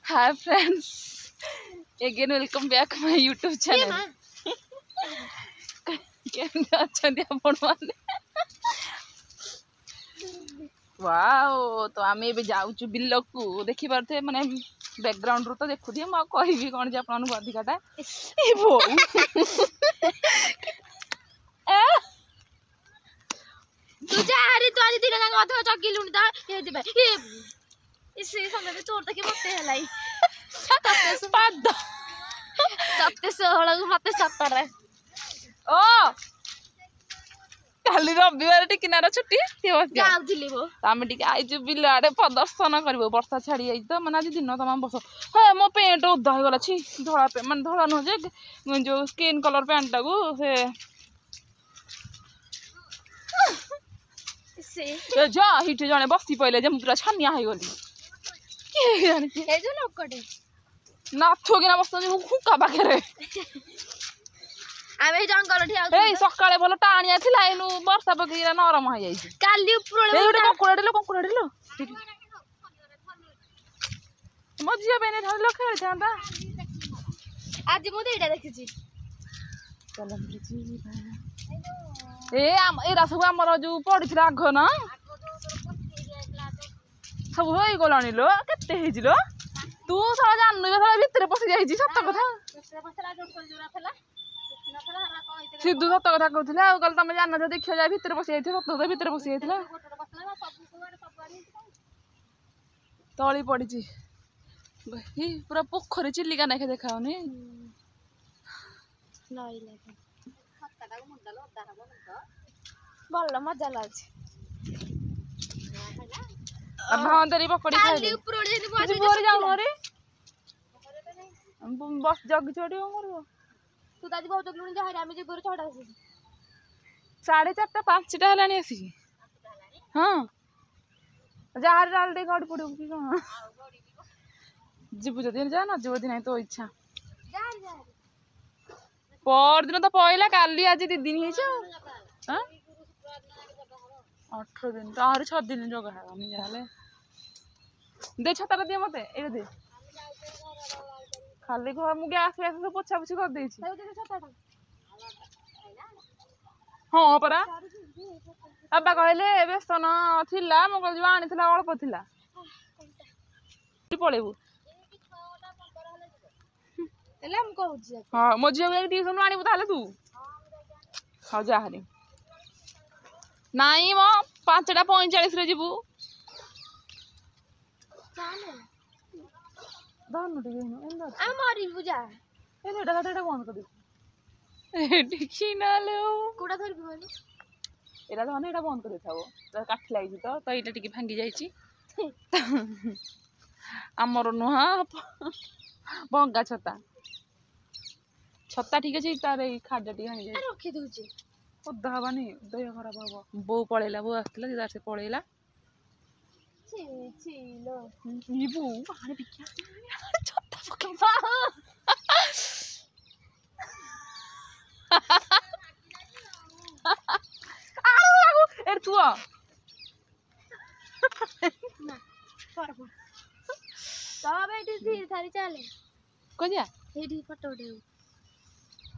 Hi friends, again welcome back my YouTube channel. केमती अच्छे आपण मैंने वाओ तो आम ए जाऊँ बिल को देखी पारे माने बैकग्राउंड रू तो देखु थी मुझे कहबी कौन जे आपन अधिकाटा तू जा रे तू आज दिन जाक अध चगिलुनी ता ये दिबे इसे समय चोर तक मते हलाई पाद तते 16 को मते 17 ओ काली रविवार टी किनारा छुट्टी जाउथिली वो आम टी आईज बिल आड़े प्रदर्शन कर वर्षा छाड़ी जाइए तो मैंने आज दिन तमाम बस हाँ मो पेंट ओदा हो गला छी धला मान धला नुह जो स्किन कलर पेंट टाक से जा हिट जड़े बसी पड़े जे पूरा छानिया हो गली ए जो लोकटे नाथो किना बस हुक्का पाखे आमे जंगल ठिया ए सकाळे भलो टाणिया थिला एनु वर्षा पकीरा नरम हो जाई काली उपरोळे ए गोटे कोकुड़ाडे मजिया बेने धरलो खेल जांदा आज मु देइडा देखिछि चलम जी ए एरा सब हमर जो पड़िथिला आघ ना सब होई गलानी लो केते हेजिलो तू सारा जाननु सारा भीतर पसि जाईछि सत्य कथा सिद्धू सत कथा कहूला कल तुम जान देखिए जाए भितर पशि जाइए सत भितर पशि जाइए तली पड़ी पूरा पोखरी चिलिका नाखे देखाऊनी भल मजा लाग भावरी पकड़ी बस जगी चढ़ तू ताजी बहुत लुणी जा हरामी जे गोर छोड़ा से 4:30 5टा हलानी आसी हां जहार डालटे गाड़ी पड़ो कि कौन जीबु जदी जा न जीबु दिन तो इच्छा पर दिन तो पहला काली आज 2 दिन हे हां 18 दिन तो आर 6 दिन जगह हम जाले दे छता दे मते ए दे खाली घर मु गैस वैस सब पोछा पोछी कर देछि हाँ परा अब्बा कहले बेसन थिला मो कहल आनी थिला अल्प थिला पळेबू एला हम कहूछि हां मो झियो के ट्यूशन आनी ताले तू हां जा हरी नाई मो 5:45 रे जीबू चाले दानु टिके न आमारी पूजा ए नेटा खाटा बंद कर दे देखी ना ले कोडा धरि बोल एरा तो एटा बंद कर देथाबो त काठी लागी तो एटा टिके भांगी जाईची हमर नुहा बंगा छता छता ठीक अछि तारे खाडा टी भांगी जाई रखी दोछि ओदा हबानी देह खराब हबो बो पळेला बो आस्तिला दिदार से पळेला छी छी लो नीबू हाने बिकिया छता पकवा आउ एर तू ना परबो तब एठी धीर थारी चले कजिया एठी फोटो उठे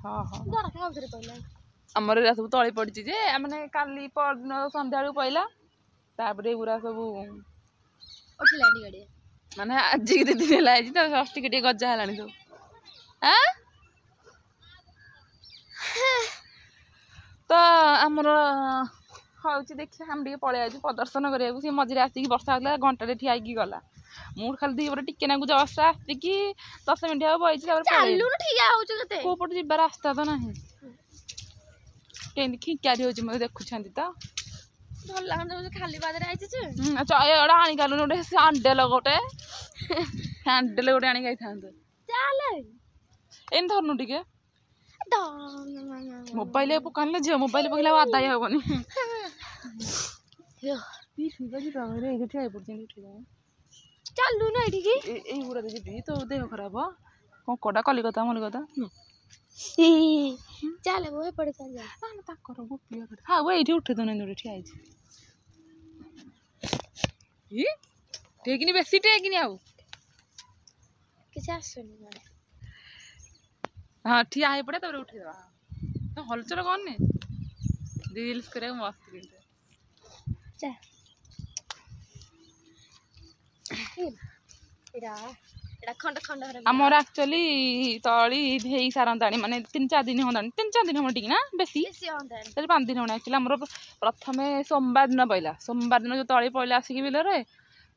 हां हां डर का उतरे पइला हमर एरा सब तळे पड़िछि जे माने काली परदिन संध्याळु पइला तापरे पूरा सब उठलानी गाड़ी माने आज के दिन लाई तो षष्ठी के गजा हलानी सब हां तो आमर हूँ देखिए हम टे पलि आज प्रदर्शन करा सी मझे आसिक वर्षा होता घंटे ठिया गला मुझे खाली दीपटे टिके नाकू जस्ट आसिकी 10 मिनट हम बही कौपटे जीवार रास्ता तो ना कमी खिंकारी हो देखुं तो भल लगे खाली बादरे एटा आनी गलु गोटे हैंडेल गोटे हैंडेल गोटे आनी था एन धरनु टिके मोबाइल पकाने झील मोबाइल पकड़े आदाय हेनी ठिया पड़े चलू ना गुड़ा जी तो देह खराब कंकड़ा कलिकता मलिकता चल वो पड़े चल जा गोपी हाँ वो ये उठे तो ठिया टेकिनी बेसी टेकिनी आउ କିଛି ଆସୁନି ମାନେ हाँ ठिया है पड़े तब उठे तो हलचल कौन ने रील्स करे मस्त किंतु ଯା ଏଇଟା ଏଇଟା ଖଣ୍ଡ ଖଣ୍ଡ ହର ଆମର ଆକ୍ଚୁଆଲି ତଳି ହେଇ ସାରନ୍ତାଣି ମାନେ 3-4 ଦିନ ହନ୍ତାଣି 3-4 ଦିନ ହବ ଟିକେ ନା ବେଶୀ ବେଶୀ ହନ୍ତାଣି ତାହେଲେ 5 ଦିନ ହଣା ଆକ୍ଚୁଆଲି ଆମର ପ୍ରଥମେ ସୋମବାର ଦିନ ପଇଲା ସୋମବାର ଦିନ ଯୋଉ ତଳି ପଇଲା ଆସିକି ବିଲରେ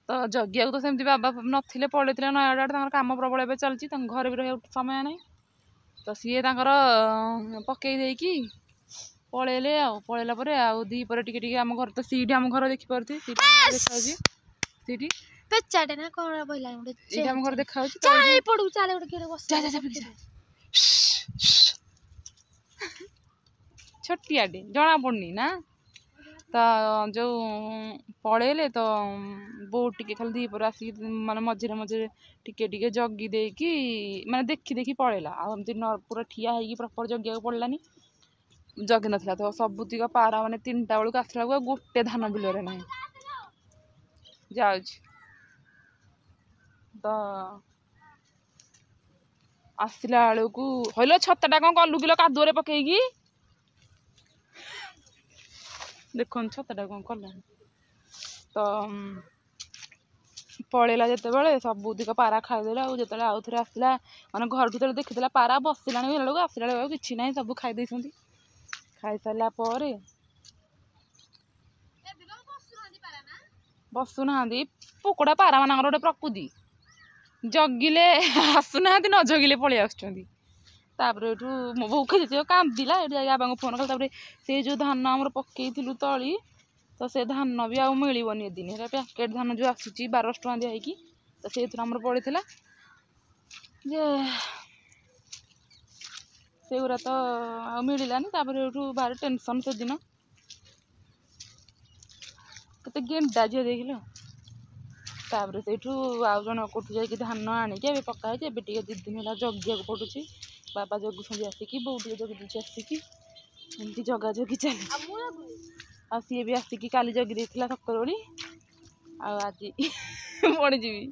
ତ ଜଗିବାକୁ ତ ସେମିତି ବାବା ନଥିଲେ ପଳେଇଥିଲେ ନୟାଗଡ଼ ଆଡ଼େ ତାଙ୍କର କାମ ପ୍ରବଳ ଏବେ ଚାଲିଛି ତାଙ୍କ ଘରେ ବି ରହିବାକୁ ସମୟ ନାହିଁ ତ ସିଏ ତାଙ୍କର ପକେଇ ଦେଇକି ପଳେଇଲେ ଆଉ ପଳେଇଲା ପରେ ଆଉ ଦି ପରେ ଟିକେ ଟିକେ ଆମ ଘର ତ ସେଇଠି ଆମ ଘର ଦେଖିପାରୁଥିବେ ସେଇଠି ଦେଖାଯାଉଛି ସେଇଠି ପେଚାଟେ ନା କଣ ବଇଲା ଗୋଟେ ଏଇଠି ଆମ ଘର ଦେଖାଯାଉଛି ଚାଲେ ପଡୁ ଚାଲେ ଗୋଟେ କିଏ ବସ ଯା ଯା ଯା ଛୋଟିଆଟେ ଜଣା ପଡୁନି ନା ତ ଯୋଉ ପଳେଇଲେ ତ ବୋଉ ଟିକେ ଖାଲି ଦିପହରେ ଆସିକି ମାନେ ମଝିରେ ମଝିରେ ଟିକେ ଟିକେ ଜଗି ଦେଇକି ମାନେ ଦେଖି ଦେଖି ପଳେଇଲା ଆଉ ଏମିତି ପୁରା ଠିଆ ହେଇକି ପ୍ରପର ଜଗିବାକୁ ପଡ଼ିଲାନି ଜଗି ନଥିଲା ତ ସବୁତିକ ପାରା ମାନେ 3ଟା ବେଳକୁ ଆସିଲା ବେଳକୁ ଆଉ ଗୋଟେ ଧାନ ବିଲରେ ନାହିଁ ଯାଉଛି ତ ଆସିଲା ବେଳକୁ ହଇଲ ଛତାଟା କଣ କଲୁ କିଲୋ କାଦୁଅରେ ପକେଇକି ଦେଖନ୍ତୁ ଛତାଟା କଣ କଲାନି ତ ପଳେଇଲା ଯେତେବେଳେ ସବୁତିକ ପାରା ଖାଇଦେଲା ଆଉ ଯେତେବେଳେ ଆଉ ଥରେ ଆସିଲା ମାନେ ଘରଠୁ ଯେତେବେଳେ ଦେଖିଥିଲା ପାରା ବସିଲାଣି ବେଳକୁ ଆସିଲା ବେଳକୁ କିଛି ନାହିଁ ସବୁ ଖାଇ ଦେଇଛନ୍ତି ଖାଇସାରିଲା ପରେ ବସୁନାହାନ୍ତି ପୋକଡ଼ା ପାରା ମାନଙ୍କର ଗୋଟେ ପ୍ରକୃତି ଜଗିଲେ ଆସୁନାହାନ୍ତି ନ ଜଗିଲେ ପଳେଇ ଆସୁଛନ୍ତି ତାପରେ ଏଠୁ ମୋ ବୋଉ ଯେତିକ କାନ୍ଦିଲା ଏଠି ଯାଇକି ବାବାଙ୍କୁ ଫୋନ୍ କଲା ତାପରେ ସେ ଯୋଉ ଧାନ ଆମର ପକେଇଥିଲୁ ତଳି ତ ସେ ଧାନ ବି ଆଉ ମିଳିବନି ଏଦିନ ହେରା ପ୍ୟାକେଟ୍ ଧାନ ଯୋଉ ଆସୁଛି 1200 ଟଙ୍କା ଦିଆ ହେଇକି ତ ସେଇଥିରୁ ଆମର ପଡ଼ିଥିଲା ଯେ ସେଗୁଡ଼ା ତ ଆଉ ମିଳିଲାନି ତାପରେ ଏଠୁ ଭାରି ଟେନସନ୍ ସେଦିନ କେତେ ଗେଣ୍ଡା ଝିଅ ଦେଖିଲ ତାପରେ ସେଇଠୁ ଆଉ ଜଣ କୋଉଠୁ ଯାଇକି ଧାନ ଆଣିକି ଏବେ ପକା ହେଇଛି ଏବେ ଟିକେ 2 ଦିନ ହେଲା ଜଗିବାକୁ ପଡୁଛି ବାବା ଜଗୁଛନ୍ତି ଆସିକି ବୋଉ ଟିକେ ଜଗି ଦଉଛି ଆସିକି ଏମିତି ଜଗା ଜଗି ଚାଲିଛି ଆଉ ସିଏ ବି ଆସିକି କାଲି ଜଗି ଦେଇଥିଲା ସକାଳୁ ଆଉ ଆଜି ପଡ଼ିଯିବି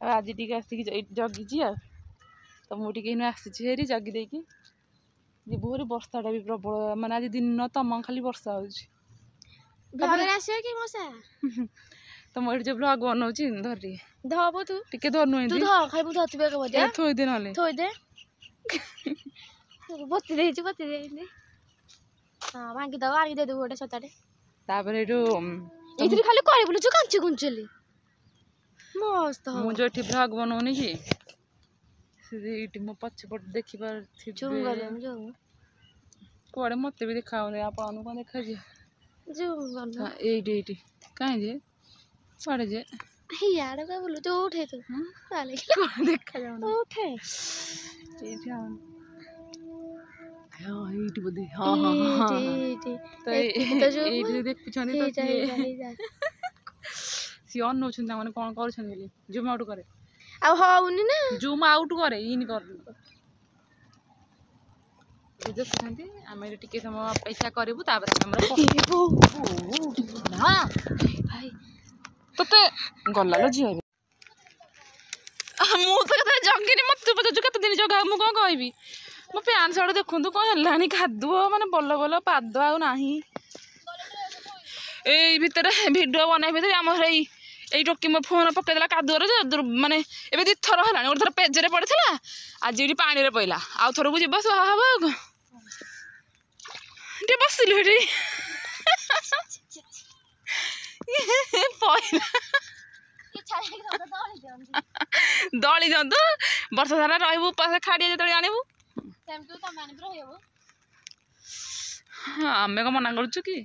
ଆଉ ଆଜି ଟିକେ ଆସିକି ଜଗିଛି ଆଉ ତ ମୁଁ ଟିକେ ଏଇନୁ ଆସିଛି ହେରି ଜଗି ଦେଇକି ଯିବୁ ହେରି ବର୍ଷାଟା ବି ପ୍ରବଳ ମାନେ ଆଜି ଦିନ ତମ ଖାଲି ବର୍ଷା ହଉଛି ଆସିବ କି ମଶା ତ ମୁଁ ଏଠି ଯୋଉ ବ୍ଲଗ ବନଉଛି ଧରି ଧବ ତୁ ଟିକେ ଧରନୁ ତୁ ଧ ଖାଇ ମୁଁ ଧରିଥିବେ କେବ ଥୋଇଦେ ନହେଲେ ଥୋଇଦେ ବତି ଦେଇଛି ହଁ ଭାଙ୍ଗି ଦବ ଆଣିକି ଦେଇଦେବୁ ଗୋଟେ ଛତାଟେ ତାପରେ ଏଠୁ ଏଇଥିରେ ଖାଲି କରି ବୁଲୁଛୁ କାଞ୍ଚି କୁଞ୍ଚଲି ମସ୍ତ ମୁଁ ଯୋଉଠି ବ୍ଲଗ ବନଉନି କି ସେଇଠି ମୋ ପଛପଟେ ଦେଖିପାରୁଥିବେ କୁଆଡେ ମତେ ବି ଦେଖାଉନି ଆପଣଙ୍କୁ କଣ ଦେଖାଯିବ ଏଇଠି କାହିଁ ଯେ କୁଆଡେ ଯେ ଇଆଡେ କଣ ବୁଲୁଛୁ ଉଠେ ତୁ ଦେଖାଯାଉନି ଉଠେ ଏଇଠି ଏଇଠି ବୋଧେ ହଁ ତ ଏଇଠି ଦେଖୁଛନ୍ତି ତ ସିଏ ଅନଉଛନ୍ତି ତାମାନେ କଣ କରୁଛନ୍ତି ବୋଲି ଜୁମ୍ ଆଉଟ୍ କରେ ଆଉ ହଉନି ନା ଜୁମ୍ ଆଉଟ୍ କରେ ଇନ୍ କରୁ ଦେଖୁଛନ୍ତି ଆମେ ଟିକେ ସମୟ ଅପେକ୍ଷା କରିବୁ ତାପରେ ଆମର ତତେ ଗଲା ଝିଅ ମୁଁ ତ କେତେ ଜଗିନି ମତେ ପଚାରୁଛୁ କେତେ ଦିନ ଜଗା ମୁଁ କଣ କହିବି ମୋ ପ୍ୟାଣ୍ଟ ସାର୍ଟ ଦେଖନ୍ତୁ କଣ ହେଲାଣି କାଦୁଅ ମାନେ ଭଲ ପାଦ ଆଉ ନାହିଁ ଏଇ ଭିତରେ ଭିଡ଼ିଓ ବନେଇ ଭିତରେ ଆମର ଏଇ ଟୋକି ମୋ ଫୋନ୍ ପକେଇଦେଲା କାଦୁଅରେ ଯେ ମାନେ ଏବେ 2 ଥର ହେଲାଣି ଗୋଟେ ଥର ପେଜରେ ପଡ଼ିଥିଲା ଆଜି ଏଠି ପାଣିରେ ପଇଲା ଆଉ ଥରକୁ ଯିବ ସୁହା ହବ ଆଉ ଟିକେ ବସିଲୁ ଏଠି ଦଳି ଦିଅନ୍ତୁ ବର୍ଷ ସାରା ରହିବୁ ଉପାସ ଖାଡ଼ିଆ ଯେତେବେଳେ ଆଣିବୁ ଆମେ କଣ ମନା କରୁଛୁ କି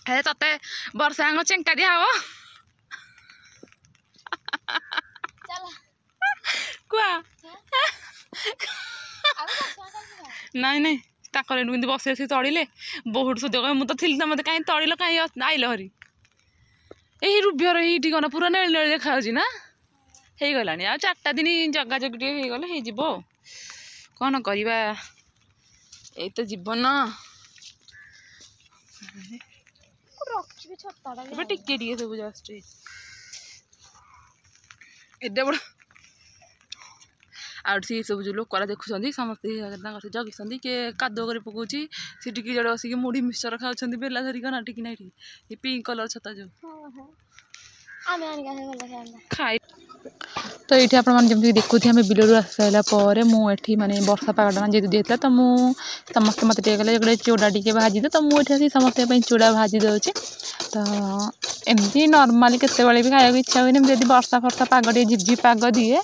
ହେ ତତେ ବର୍ଷାଙ୍କ ଚେଙ୍କା ଦିଆ ହବ କୁଆ ନାଇଁ ତାଙ୍କର ଏଠୁ କେମିତି ବସି ଆସିକି ତଳିଲେ ବହୁତ ସୁଧ କହ ମୁଁ ତ ଥିଲି ତ ମତେ କାହିଁ ତଳିଲ କାହିଁ ଆଇଲ ହରି ଏଇ ରୁବିହର ଏଇଠି କଣ ପୁରା ନେଳି ନେଳି ଦେଖାଯାଉଛି ନା ହେଇଗଲାଣି ଆଉ 4ଟା ଦିନ ଜଗା ଜଗି ଟିକେ ହେଇଗଲେ ହେଇଯିବ ଆଉ କଣ କରିବା ଏଇ ତ ଜୀବନ ଏବେ ଟିକେ ସବୁ ଜଷ୍ଟ ଏତେ ବଡ଼ ଆଉ ସେ ସବୁ ଯେଉଁ ଲୋକରା ଦେଖୁଛନ୍ତି ସମସ୍ତେ ତାଙ୍କର ଜଗିଛନ୍ତି କିଏ କାଦୁଅ କରି ପକାଉଛି ସେଠି କିଏ ଜଣେ ବସିକି ମୁଢ଼ି ମିକ୍ସଚର ଖାଉଛନ୍ତି ବେଲା ଧରିକି ନା ଟିକି ନାଇଠି ଏ ପିଙ୍କ କଲର ଛତା ଯେଉଁ ଖାଇ। ତ ଏଇଠି ଆପଣମାନେ ଯେମିତି ଦେଖୁଥିବେ ଆମେ ବିଲରୁ ଆସି ସାରିଲା ପରେ ମୁଁ ଏଠି ମାନେ ବର୍ଷା ପାଗଟା ଯେହେତୁ ଦେଇଥିଲା ତ ମୁଁ ସମସ୍ତେ ମୋତେ ଟିକେ କଲେ ଗୋଟେ ଚୁଡ଼ା ଟିକେ ଭାଜିଦେ ତ ମୁଁ ଏଠି ଆସି ସମସ୍ତଙ୍କ ପାଇଁ ଚୁଡ଼ା ଭାଜି ଦେଉଛି। ତ ଏମିତି ନର୍ମାଲି କେତେବେଳେ ବି ଖାଇବାକୁ ଇଚ୍ଛା ହୁଏନି ଯଦି ବର୍ଷା ଫର୍ଷା ପାଗ ଟିକେ ଝିପଝିପ୍ ପାଗ ଦିଏ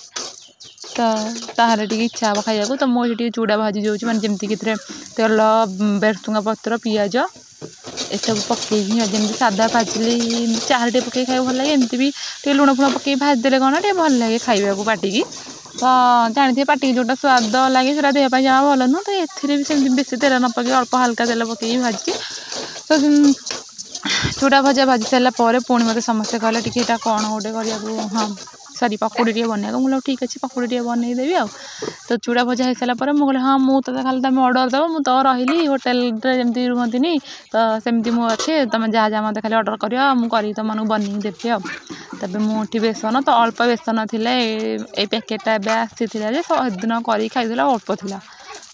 ତ ତାହେଲେ ଟିକେ ଇଚ୍ଛା ହେବ ଖାଇବାକୁ। ତ ମୁଁ ଏଠି ଟିକେ ଚୁଡ଼ା ଭାଜି ଦେଉଛି ମାନେ ଯେମିତିକି ଏଥିରେ ତେଲ ଭେସୁଙ୍ଗା ପତ୍ର ପିଆଜ ଏସବୁ ପକେଇକି ଯେମିତି ସାଧା ଭାଜିଲି ଚାହାରେ ଟିକେ ପକେଇକି ଖାଇବାକୁ ଭଲ ଲାଗେ ଏମିତି ବି ଟିକେ ଲୁଣ ଫୁଣ ପକେଇକି ଭାଜିଦେଲେ କ'ଣ ଟିକେ ଭଲ ଲାଗେ ଖାଇବାକୁ ପାଟିକି। ତ ଜାଣିଥିବେ ପାଟିକି ଯେଉଁଟା ସ୍ୱାଦ ଲାଗେ ସେଇଟା ଦେହ ପାଇଁ ଜମା ଭଲ ନୁହଁ। ତ ଏଥିରେ ବି ସେମିତି ବେଶୀ ତେଲ ନ ପକେଇ ଅଳ୍ପ ହାଲକା ତେଲ ପକେଇକି ଭାଜିଛି। ତ ଚୁଡ଼ା ଭଜା ଭାଜି ସାରିଲା ପରେ ପୁଣି ମୋତେ ସମସ୍ତେ କହିଲେ ଟିକେ ଏଇଟା କ'ଣ ଗୋଟେ କରିବାକୁ ହଁ ସରି ପକୁଡ଼ି ଟିକେ ବନେଇବାକୁ। ମୁଁ କହିଲି ଠିକ୍ ଅଛି ପକୁଡ଼ି ଟିକେ ବନେଇଦେବି ଆଉ। ତ ଚୁଡ଼ା ଭଜା ହେଇସାରିଲା ପରେ ମୁଁ କହିଲି ହଁ ମୁଁ ତ ଖାଲି ତୁମେ ଅର୍ଡ଼ର ଦେବ ମୁଁ ତ ରହିଲି ହୋଟେଲରେ ଯେମିତି ରୁହନ୍ତିନି ତ ସେମିତି ମୁଁ ଅଛି ତୁମେ ଯାହା ମୋତେ ଖାଲି ଅର୍ଡ଼ର କରିବ ମୁଁ କରିକି ତୁମମାନଙ୍କୁ ବନେଇକି ଦେବି ଆଉ। ତାପରେ ମୁଁ ଏଠି ବେସନ ତ ଅଳ୍ପ ବେସନ ଥିଲେ ଏଇ ପ୍ୟାକେଟଟା ଏବେ ଆସିଥିଲା ଯେ ସେଦିନ କରିକି ଖାଇଥିଲା ଅଳ୍ପ ଥିଲା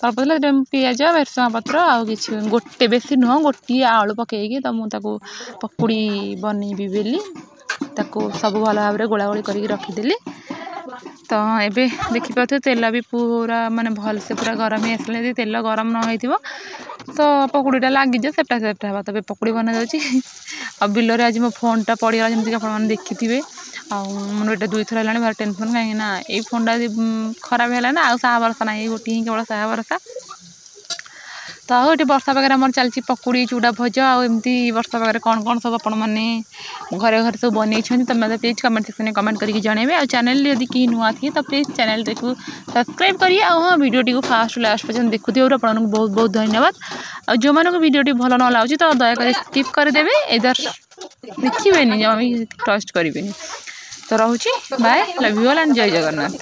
ଅଳ୍ପ ଥିଲା ସେଥିରେ ପିଆଜ ଭେସୁଙ୍ଗା ପତ୍ର ଆଉ କିଛି ଗୋଟେ ବେଶୀ ନୁହଁ ଗୋଟିଏ ଆଳୁ ପକେଇକି ତ ମୁଁ ତାକୁ ପକୁଡ଼ି ବନେଇବି ବୋଲି ତାକୁ ସବୁ ଭଲ ଭାବରେ ଗୋଳାଗୋଳି କରିକି ରଖିଦେଲି। ତ ଏବେ ଦେଖିପାରୁଥିବେ ତେଲ ବି ପୁରା ମାନେ ଭଲସେ ପୁରା ଗରମ ହେଇ ଆସିଲା। ଯଦି ତେଲ ଗରମ ନ ହେଇଥିବ ତ ପକୁଡ଼ିଟା ଲାଗିଯିବ ସେପଟା ସେପଟା ହେବ। ତେବେ ପକୁଡ଼ି ବନା ଯାଉଛି। ଆଉ ବିଲରେ ଆଜି ମୋ ଫୋନ୍ଟା ପଡ଼ିଗଲା ଯେମିତିକି ଆପଣମାନେ ଦେଖିଥିବେ। ଆଉ ମୋର ଏଇଟା 2 ଥର ହେଲାଣି ଭାରି ଟେନସନ୍ କାହିଁକିନା ଏଇ ଫୋନ୍ଟା ଯଦି ଖରାପ ହେଲା ନା ଆଉ ସାହା ଭରସା ନାହିଁ। ଏଇ ଗୋଟିଏ ହିଁ କେବଳ ସାହା ଭରସା। ତ ଆଉ ଏଠି ବର୍ଷା ପାଗରେ ଆମର ଚାଲିଛି ପକୁଡ଼ି ଚୁଡ଼ା ଭଜା ଆଉ ଏମିତି ବର୍ଷା ପାଗରେ କ'ଣ କ'ଣ ସବୁ ଆପଣମାନେ ଘରେ ଘରେ ସବୁ ବନେଇଛନ୍ତି ତ ମୋତେ ପ୍ଲିଜ୍ କମେଣ୍ଟ ସେକ୍ସନରେ କମେଣ୍ଟ କରିକି ଜଣାଇବେ। ଆଉ ଚ୍ୟାନେଲରେ ଯଦି କେହି ନୂଆ ଥିବେ ତ ପ୍ଲିଜ୍ ଚ୍ୟାନେଲଟିକୁ ସବସ୍କ୍ରାଇବ୍ କରିବେ। ଆଉ ହଁ ଭିଡ଼ିଓଟିକୁ ଫାଷ୍ଟ ଲାଷ୍ଟ ପର୍ଯ୍ୟନ୍ତ ଦେଖୁଥିବାରୁ ଆପଣଙ୍କୁ ବହୁତ ବହୁତ ଧନ୍ୟବାଦ। ଆଉ ଯେଉଁମାନଙ୍କୁ ଭିଡ଼ିଓଟି ଭଲ ନ ଲାଗୁଛି ତ ଦୟାକରି ସ୍କିପ୍ କରିଦେବେ ଏଇଦର ଦେଖିବେନି ଜମା ବି ଟ୍ରଷ୍ଟ କରିବେନି। ତ ରହୁଛି bye love you all and ଜୟ ଜଗନ୍ନାଥ।